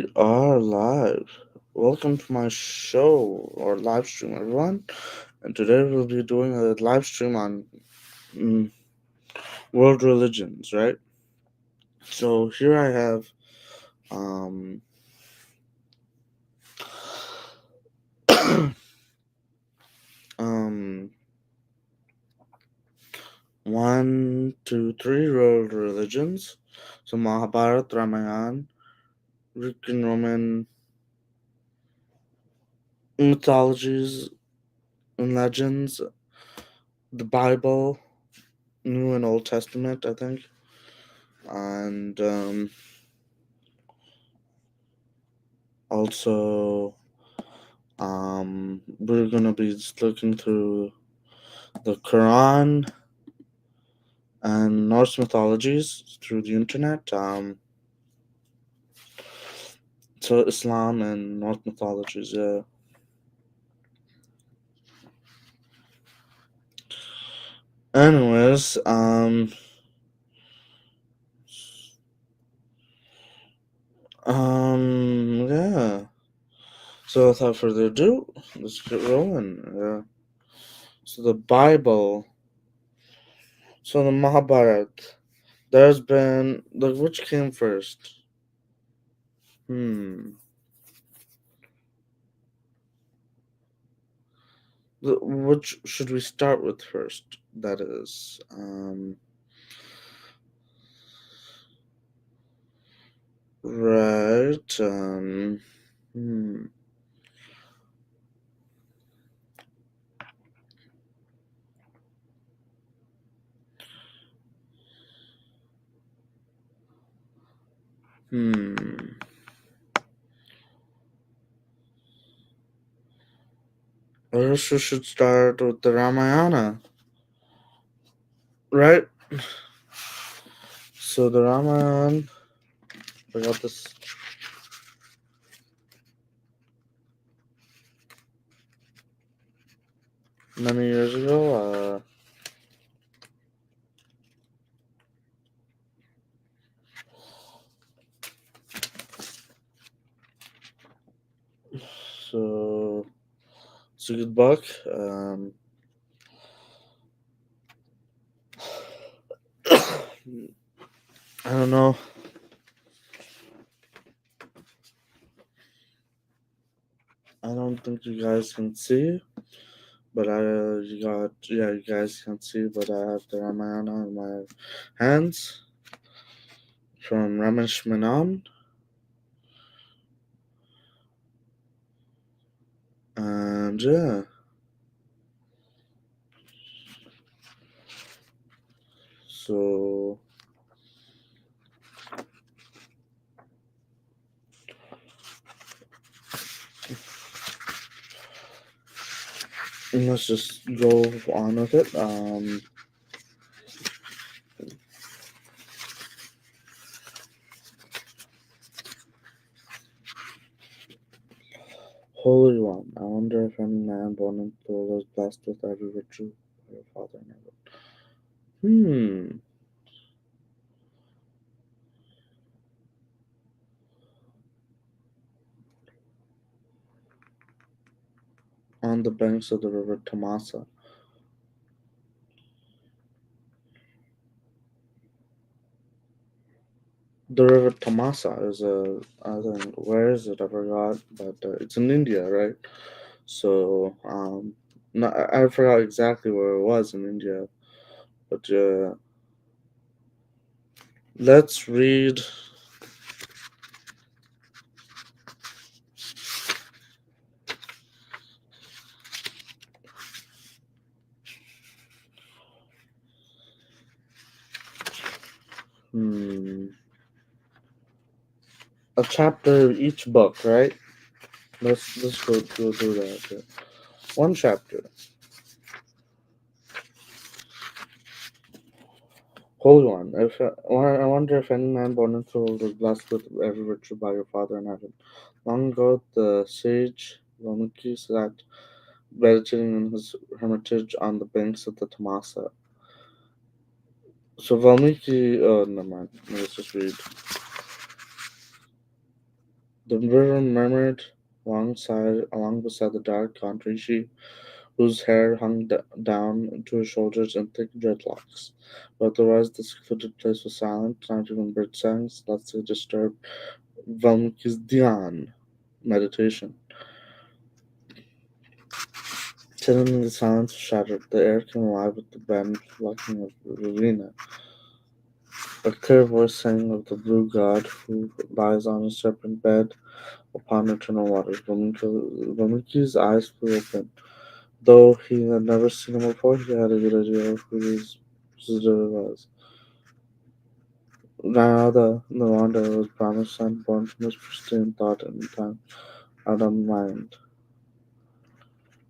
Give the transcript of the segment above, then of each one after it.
We are live. Welcome to my show or live stream, everyone. And today we'll be doing a live stream on mm, world religions, right? So here I have um, um, one, two, three world religions. So Mahabharata, Ramayana, Greek and Roman mythologies and legends, the Bible, New and Old Testament, I think, and also we're gonna be just looking through the Quran and Norse mythologies through the internet. So Islam and Norse mythologies. Yeah. Anyways, yeah. So without further ado, let's get rolling. Yeah. So the Bible. So the Mahabharata. There's been like which came first? Hmm. Which should we start with first? That is, right. Hmm. Hmm. I guess we should start with the Ramayana, right? So the Ramayana, I got this many years ago. So it's a good book. I don't know. I don't think you guys can see, but you guys can see, but I have the Ramayana in my hands from Ramesh Menon, and yeah. So let's just go on with it. Holy One, I wonder if any man born into the world is blessed with every virtue by your Father in heaven. On the banks of the river Tamasa. The river Tamasa is I think, where is it? I forgot, but it's in India, right? So, no, I forgot exactly where it was in India, but let's read. Hmm, a chapter of each book, right? Let's go do that. Okay. One chapter. Hold on. I wonder if any man born into the world was blessed with every virtue by your Father in heaven. Long ago, the sage Valmiki sat meditating in his hermitage on the banks of the Tamasa. So Valmiki, oh, never mind. Let's just read. The river murmured along beside the dark country sheep, whose hair hung down to her shoulders in thick dreadlocks. But otherwise, the secluded place was silent. Not even bird songs, lest they disturb Valmiki's dhyan meditation. Suddenly, the silence was shattered. The air came alive with the band plucking of Ravina. A clear voice sang of the blue god who lies on a serpent bed upon eternal waters. Valmiki's eyes flew open. Though he had never seen him before, he had a good idea of who his visitor was. Narada, the wanderer, was Brahma's son, born from his pristine thought and time out of mind.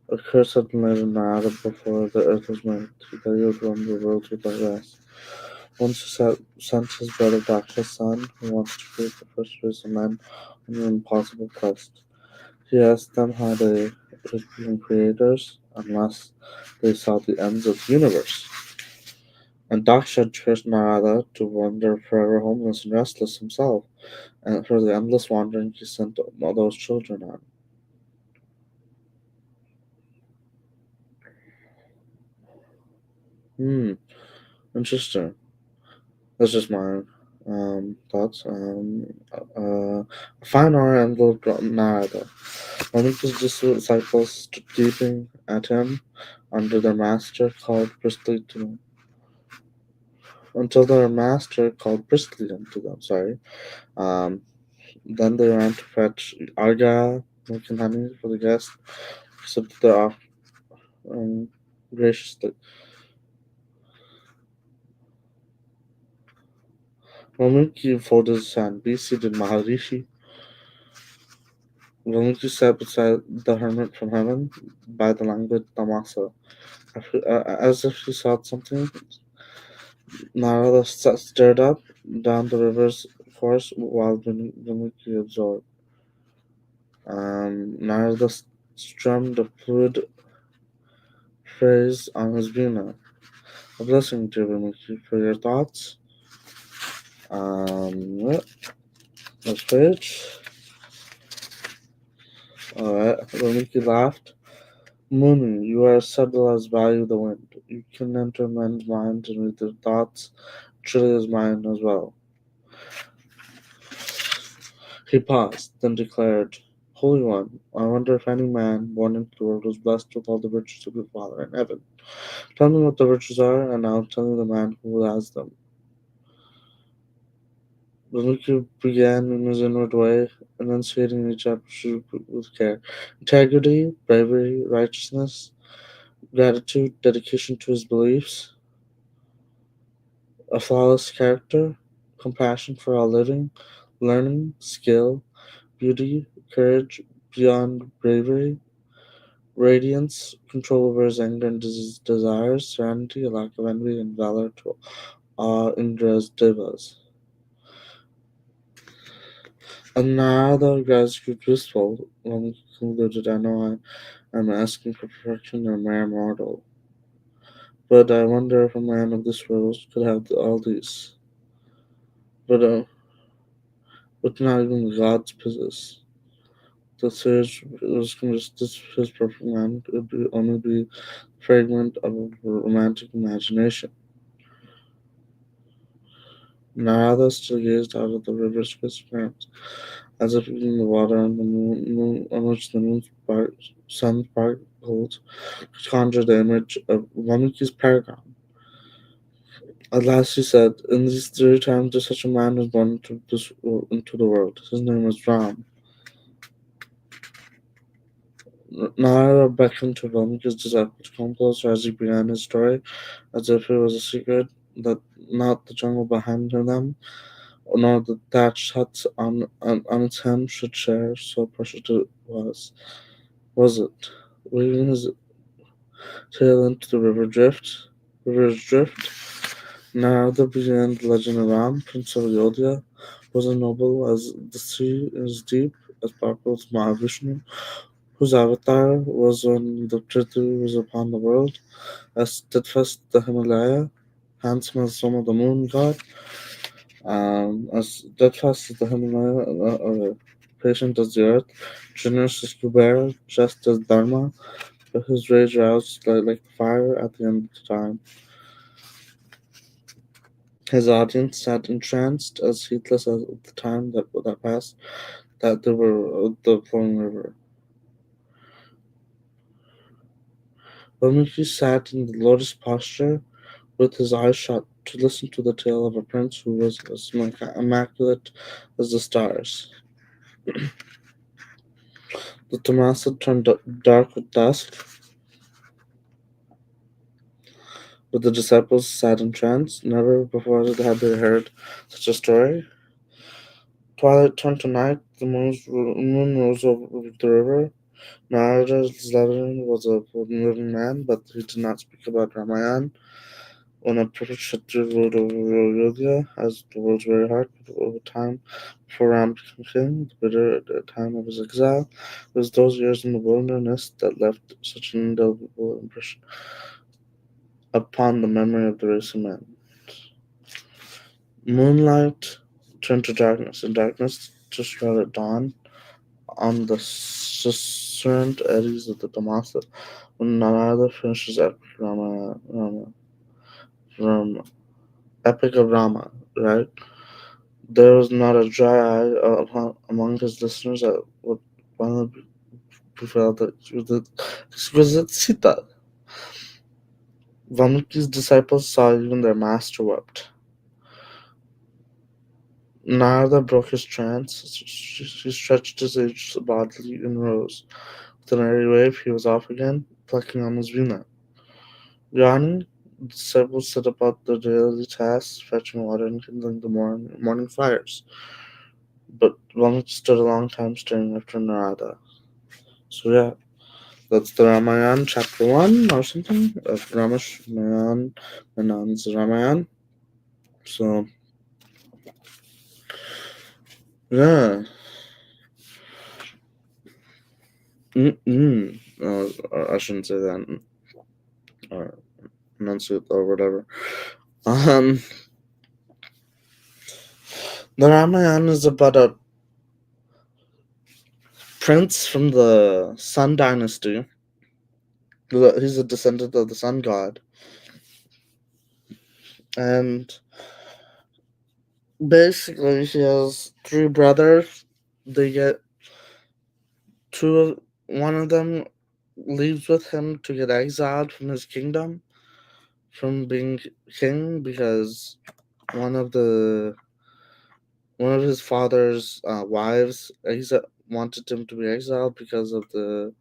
A curse had been laid on Narada before the earth was made, that he would roam the world without rest. Once he sent his brother Daksha's son, who wanted to create the first race of men, on an impossible quest. He asked them how they could become creators unless they saw the ends of the universe. And Daksha cursed Narada to wander forever homeless and restless himself, and for the endless wandering he sent all those children on. Hmm, interesting. That's just my thoughts. A fine aura enveloped Narada. One of his disciples stood gaping at him under their master called briskly to them, until their master called briskly to them. Sorry. Um, then they ran to fetch Arga, milk and honey for the guest, accepted their offering graciously. Valmiki folded his hand. Be seated, Maharishi. Valmiki sat beside the hermit from heaven by the languid Tamasa. As if he sought something, Narada stared up down the river's course while Valmiki absorbed. Narada strummed a fluid phrase on his veena. A blessing, dear Valmiki, for your thoughts. Yeah, next page. Alright, Valmiki laughed. Muni, you are as subtle as value the wind. You can enter men's minds and read their thoughts, truly as mine as well. He paused, then declared, Holy One, I wonder if any man born into the world was blessed with all the virtues of your Father in heaven. Tell me what the virtues are, and I'll tell you the man who has them. Valmiki began in his inward way, enunciating each attribute with care. Integrity, bravery, righteousness, gratitude, dedication to his beliefs, a flawless character, compassion for all living, learning, skill, beauty, courage beyond bravery, radiance, control over his anger and desires, serenity, a lack of envy, and valor to awe Indra's devas. And now the gratitude wistful, one concluded, I know I am asking for perfection or mere mortal. But I wonder if a man of this world could have all these. But but not even the gods possess. The sage was convinced this his perfect man could only be a fragment of a romantic imagination. Narada still gazed out at the river's crystal currents, as if in the water on the moon on which the sun sparkled, conjured the image of Valmiki's paragon. At last he said, In these 3 times such a man was born into the world. His name was Ram. Narada beckoned to Valmiki's disciple to come closer as he began his story, as if it was a secret that not the jungle behind them, nor the thatched huts on its hem should share, so precious it was it. Weaving his tail into the river's drift, Narada began the legend of Ram, Prince of Ayodhya, was as noble as the sea is deep, as powerful as Mahavishnu, whose avatar was when the Prithvi was upon the world, as steadfast the Himalaya, handsome as some of the moon god, As steadfast as the Himalaya, patient as the earth, generous as Kubera, just as Dharma, but his rage roused like fire at the end of the time. His audience sat entranced, as heedless as the time that passed, that they were the flowing river. Valmiki sat in the lotus posture, with his eyes shut, to listen to the tale of a prince who was as immaculate as the stars. The Tamasa turned dark with dusk, but the disciples sat entranced. Never before had they heard such a story. Twilight turned to night. The moon rose over the river. Narada's Lebanon was a living man, but he did not speak about Ramayana. When a perfect Kshatriya ruled over Ayodhya as the world's very heart over time before Ram became king, the bitter time of his exile, it was those years in the wilderness that left such an indelible impression upon the memory of the race of men. Moonlight turned to darkness, and darkness to scarlet dawn on the susurrant eddies of the Damasa. When Narada finished his epic epic of Rama, right? There was not a dry eye among his listeners that would finally prevail that she was the exquisite Sita. Valmiki's disciples saw even their master wept. Narada broke his trance. He stretched his aged body and rose. With an airy wave, he was off again, plucking on his veena. Yawning, the disciples set about their daily tasks, fetching water and kindling the morning fires. But Valmiki stood a long time staring after Narada. So yeah, that's the Ramayana, chapter 1 or something of Manan's Ramayana. So yeah, I shouldn't say that, or enunciate or whatever. Um, the Ramayana is about a prince from the Sun Dynasty. He's a descendant of the Sun God, and basically he has three brothers. They get one of them leaves with him to get exiled from his kingdom, from being king, because one of the one of his father's wives wanted him to be exiled because of the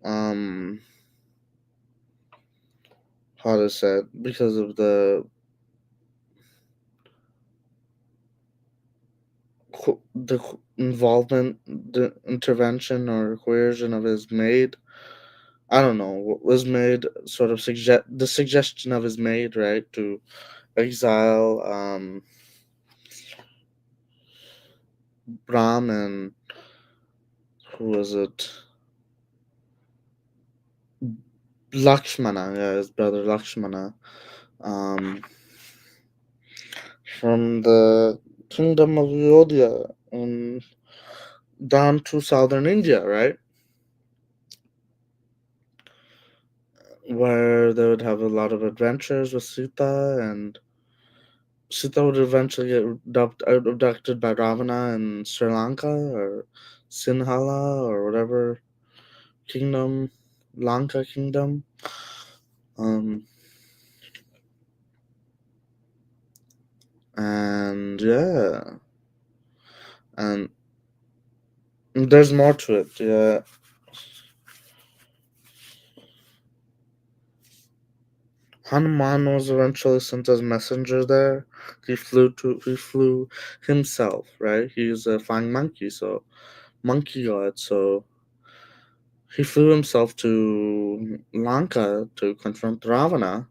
um how to say it, because of the involvement, the intervention or coercion of his maid. I don't know what was made, sort of the suggestion of his maid, right, to exile Ram and who was it? Lakshmana, yeah, his brother Lakshmana, um, from the kingdom of Ayodhya and down to southern India, right, where they would have a lot of adventures with Sita, and Sita would eventually get abducted by Ravana in Sri Lanka or Sinhala or whatever kingdom, Lanka kingdom. Um, and yeah, and there's more to it. Yeah, Hanuman was eventually sent as messenger there. He flew himself, right? He's a flying monkey, so monkey god. So he flew himself to Lanka to confront Ravana,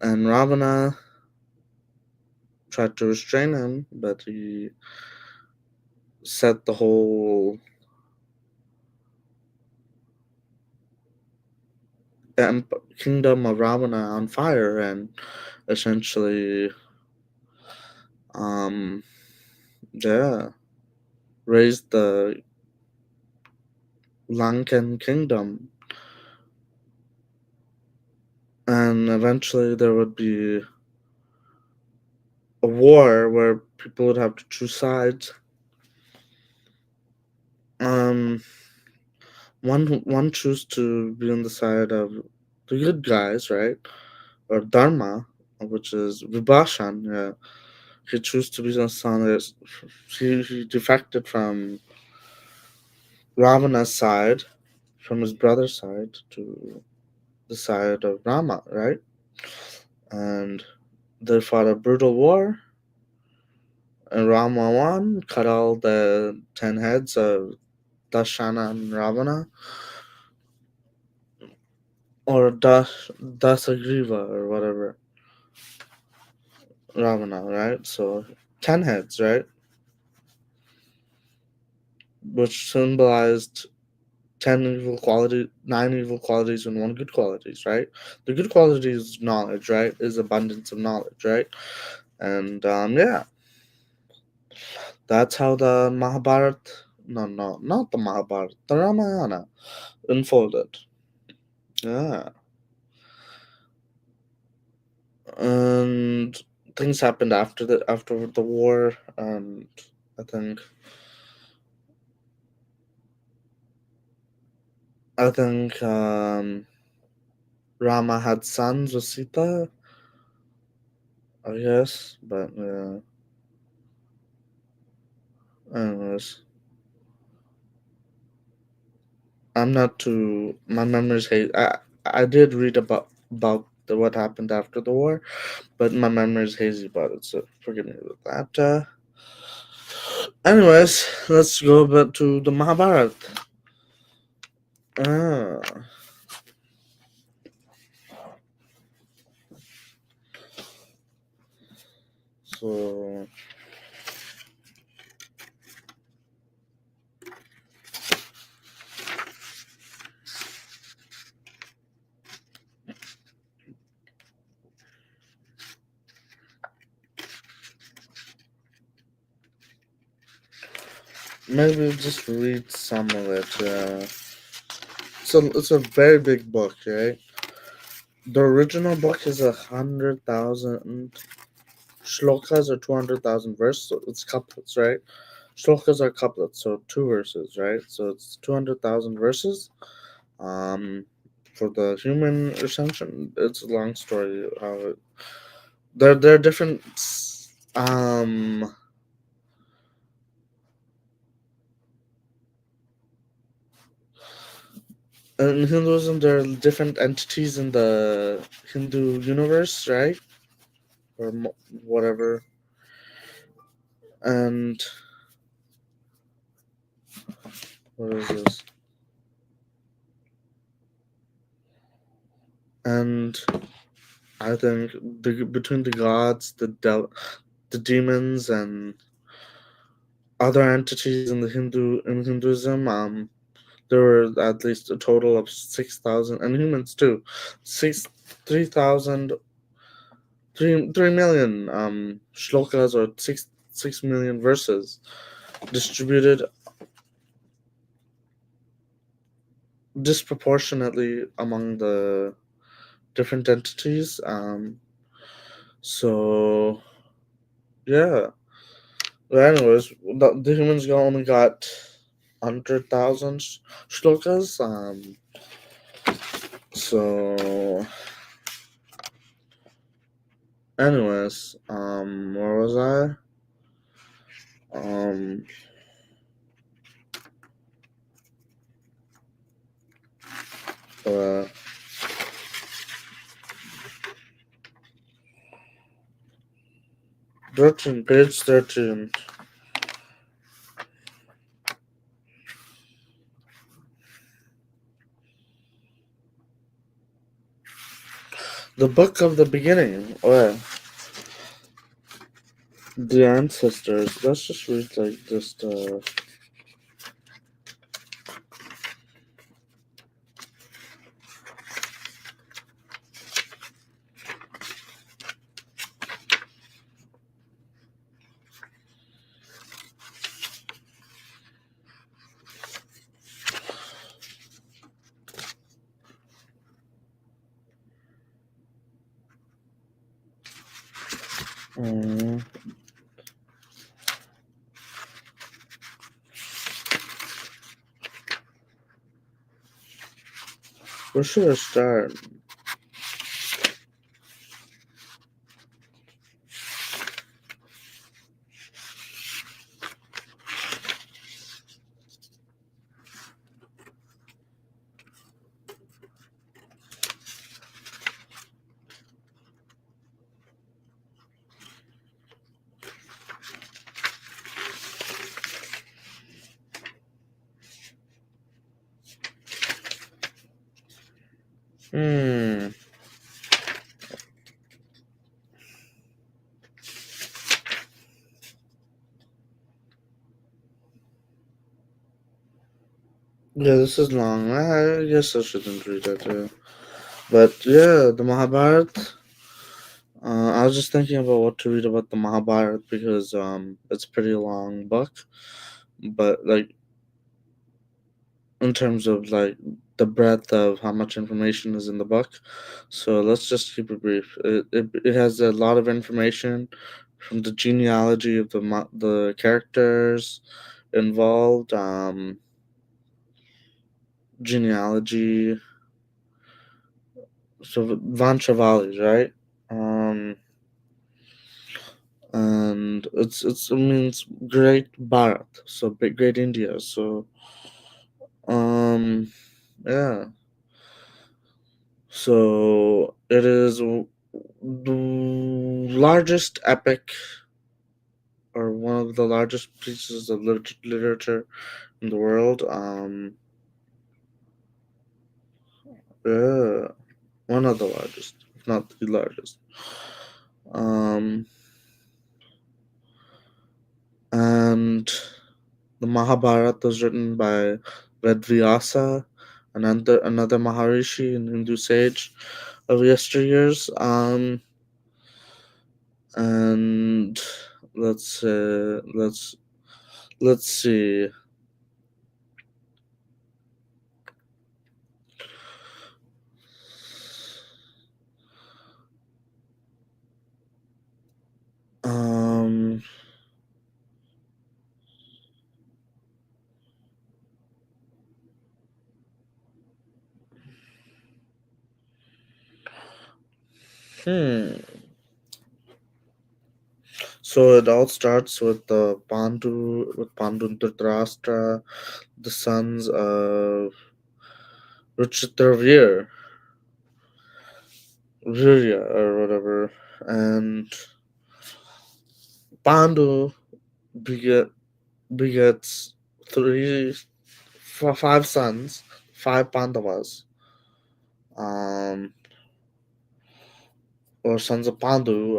and Ravana tried to restrain him, but he set the whole kingdom of Ravana on fire and essentially um, yeah, raised the Lankan kingdom, and eventually there would be a war where people would have to choose sides. Um, one choose to be on the side of the good guys, right, or Dharma, which is Vibhashan. Yeah, he chose to be on the he defected from Ravana's side, from his brother's side to the side of Rama, right? And they fought a brutal war, and Rama won, cut all the 10 heads of Dashana and Ravana, or Dasagriva, or whatever, Ravana, right? So 10 heads, right? Which symbolized 10 evil qualities, 9 evil qualities, and 1 good qualities, right? The good quality is knowledge, right? Is abundance of knowledge, right? And yeah, that's how the Mahabharata, no, not the Mahabharata, the Ramayana unfolded. Yeah. And things happened after the war, and I think I think Rama had sons with Sita, I guess, but yeah. Anyways, I'm not too. My memory's hazy. I did read about what happened after the war, but my memory's hazy about it. So forgive me with that. Anyways, let's go back to the Mahabharata. Ah, so maybe just read some of it. So it's a very big book, right? The original book is 100,000 shlokas or 200,000 verses. So it's couplets, right? Shlokas are couplets, so 2 verses, right? So it's 200,000 verses. Um, for the human ascension, it's a long story. How there are different. Um, in Hinduism, there are different entities in the Hindu universe, right? Or whatever, and what is this? And I think between the gods, the demons, and other entities in Hinduism, there were at least a total of 6,000, and humans too, six 3,000 3 million shlokas, or 6 million verses distributed disproportionately among the different entities. So yeah. But anyways, the humans only got 100,000 shlokas. So anyways, where was I? Um, uh, 13, page 13. The book of the beginning. Oh, yeah. The ancestors. Let's just read like just Uh, where should I start? Hmm. Yeah, this is long. I guess I shouldn't read that. Yeah. But yeah, the Mahabharata. I was just thinking about what to read about the Mahabharata because it's a pretty long book, but like in terms of like the breadth of how much information is in the book. So let's just keep it brief. It has a lot of information from the genealogy of the characters involved, genealogy, so Vanchavalis, right? Um, and it means Great Bharat, so big Great India. So um, yeah. So it is the largest epic or one of the largest pieces of literature in the world. Yeah, one of the largest, if not the largest. Um, and the Mahabharata was written by Vedvyasa, another Maharishi and Hindu sage of yesteryears. And let's see. Um, hmm. So it all starts with Pandu and Dhritarashtra, the sons of Ruchitravir, Virya or whatever, and Pandu beget begets five sons, five Pandavas, um, or sons of Pandu,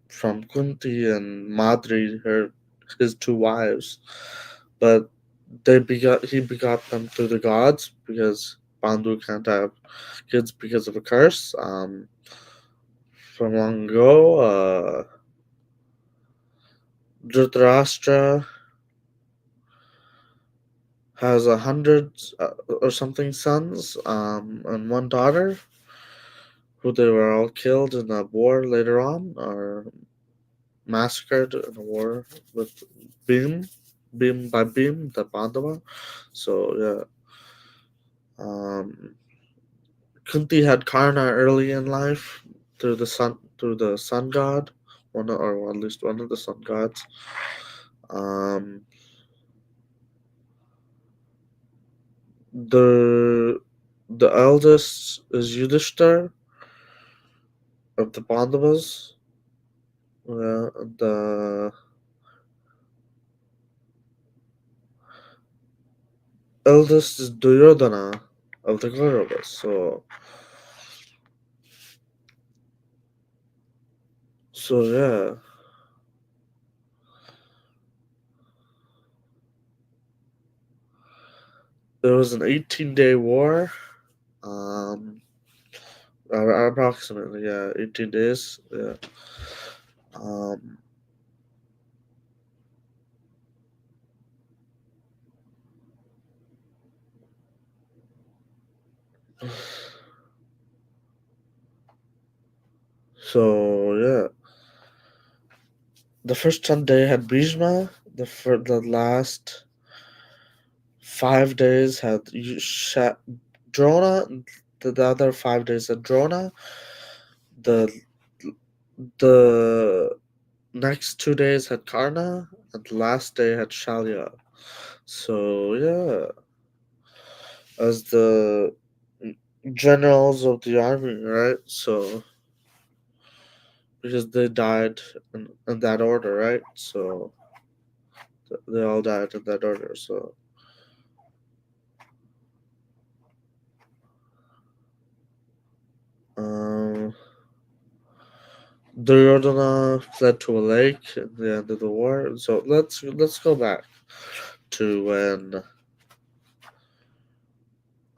from Kunti and Madri, his two wives, but he begot them through the gods because Pandu can't have kids because of a curse. From long ago, Dhritarashtra has 100 or something sons, and one daughter, who they were all killed in a war later on, or massacred in a war with Bhim, the Pandava. So yeah, um, Kunti had Karna early in life through the sun god, or at least one of the sun gods. Um, the the eldest is Yudhishthir of the Pandavas. The eldest is Duryodhana of the Kauravas. So yeah, there was an 18-day war. Um, approximately, yeah, 18 days. Yeah. Um, so yeah, the first 10 day had Bhishma. The last 5 days had Drona. The other 5 days had Drona. The the next 2 days had Karna, and the last day had Shalya. So yeah, as the generals of the army, right? So because they died in that order, right? So they all died in that order. So um, Duryodhana fled to a lake at the end of the war. So let's go back to when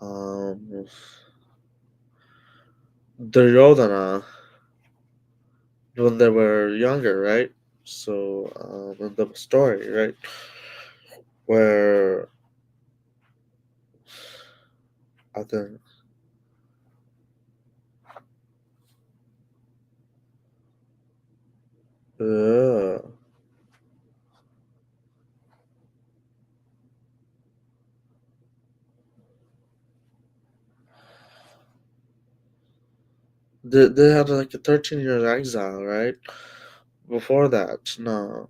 um, Duryodhana, when they were younger, right? So in the story, right, where I think yeah, they had like a 13 year exile, right? Before that, no.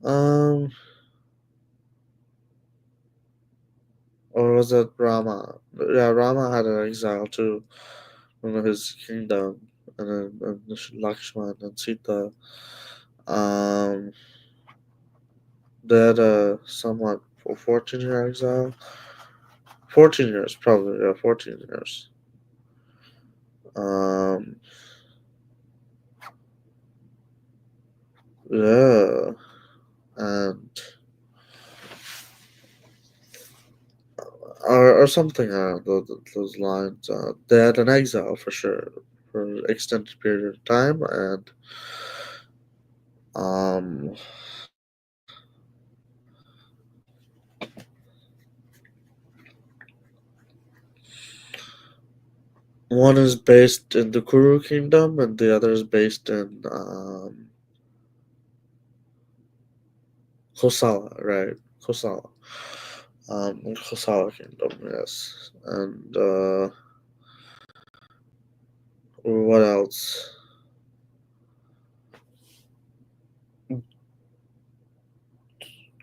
Um, or was it Rama? Yeah, Rama had an exile too from his kingdom, and Lakshman and Sita. Um, they had a somewhat 14 year exile. 14 years, probably. Yeah, 14 years. Um, yeah, and or something along those lines. They had an exile for sure for an extended period of time, and um, one is based in the Kuru Kingdom, and the other is based in Kosala, right? Kosala. Kosala Kingdom, yes. And what else?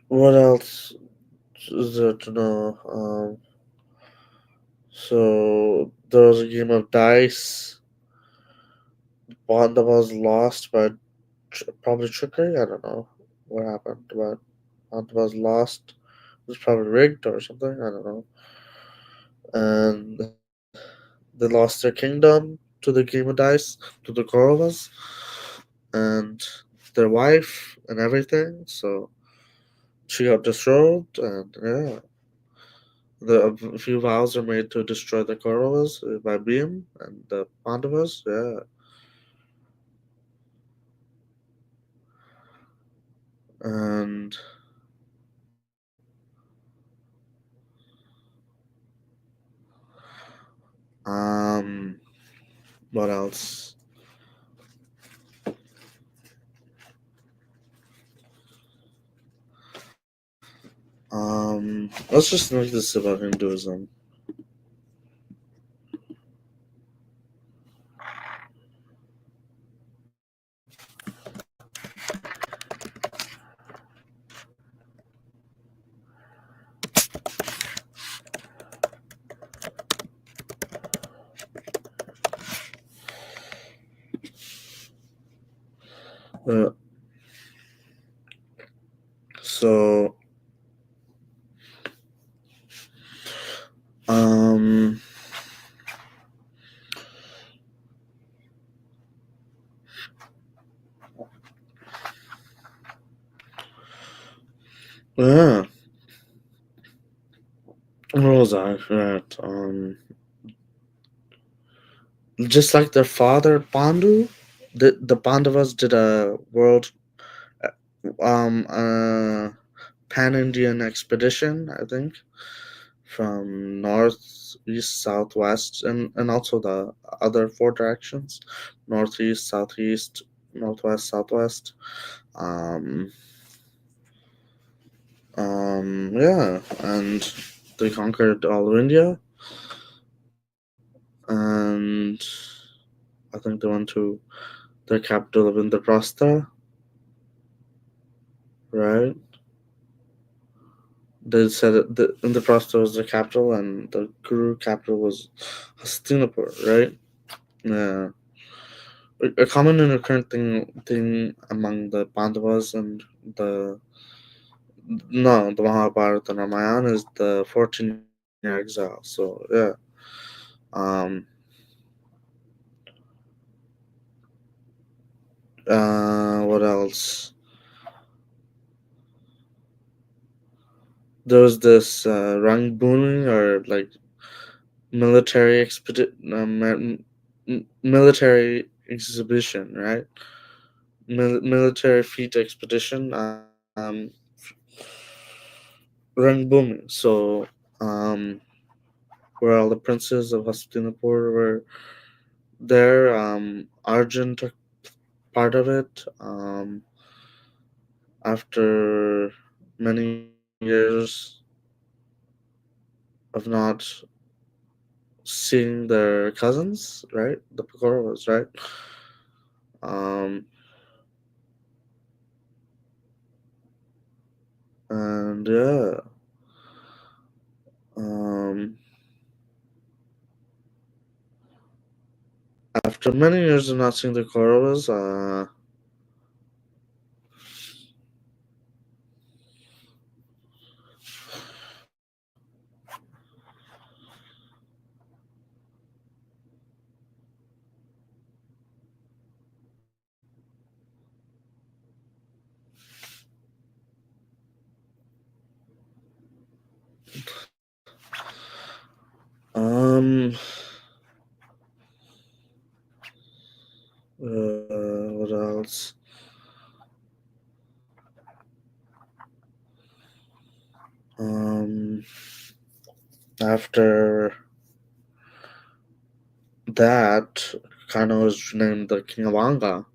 What else is there to know? So there was a game of dice. Wanda was lost by probably trickery. I don't know what happened, but Wanda was lost. It was probably rigged or something. I don't know. And they lost their kingdom to the game of dice, to the Kauravas, and their wife and everything. So she got destroyed, and yeah, a few vows are made to destroy the Kauravas by Bhim and the Pandavas. Yeah, and um, what else? Let's just make this about Hinduism. Uh, so, um, yeah, what was I? Right. Just like their father Pandu, the Pandavas did a world, pan Indian expedition. I think from north, east, southwest, and also the other four directions: northeast, southeast, northwest, southwest. Um, yeah, and they conquered all of India, and I think they went to the capital of Indraprastha, right? They said the Indraprastha was the capital, and the Guru capital was Hastinapur, right? Yeah. A common and recurrent thing among the Pandavas and the the Mahabharata and Ramayana is the 14-year exile. So yeah, um, what else? There was this Rangbooning or like military military exhibition, right? Military feat expedition. Rangboomi. So, um, where all the princes of Hastinapur were there. Arjun took part of it. After many years of not seeing their cousins, right? The Pakorovas, right? Um, and yeah, um, after many years of not seeing the Kauravas, um, what else? Um, after that, Kano was named the King of Anga,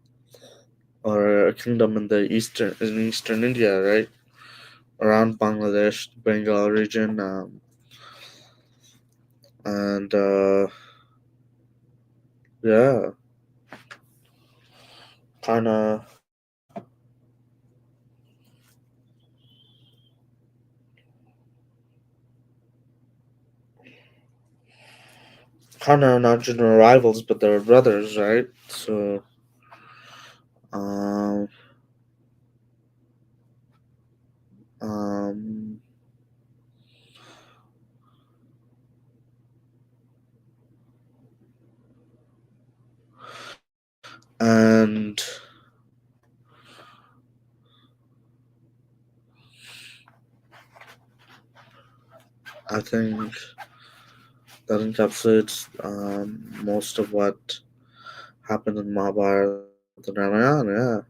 or a kingdom in eastern India, right, around Bangladesh, Bengal region, and yeah, kind of not general rivals, but they were brothers, right? So, um, um, and I think that encapsulates most of what happened in Mahabharata and Ramayana.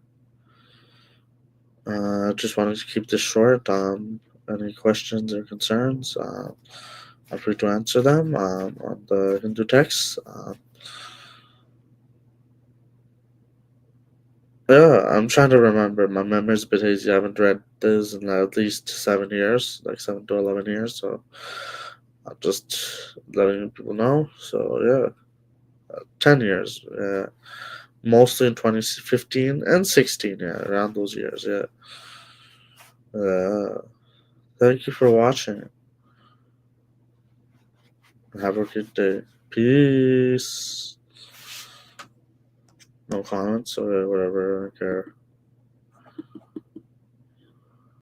Yeah. Just wanted to keep this short. Any questions or concerns, I'm free to answer them on the Hindu text. Yeah, I'm trying to remember. My memory's a bit hazy. I haven't read this in at least 7 years, like 7 to 11 years. So I'm just letting people know. So yeah, 10 years. Yeah, mostly in 2015 and 16. Yeah, around those years. Yeah. Thank you for watching. Have a good day. Peace. No comments or whatever. I don't care.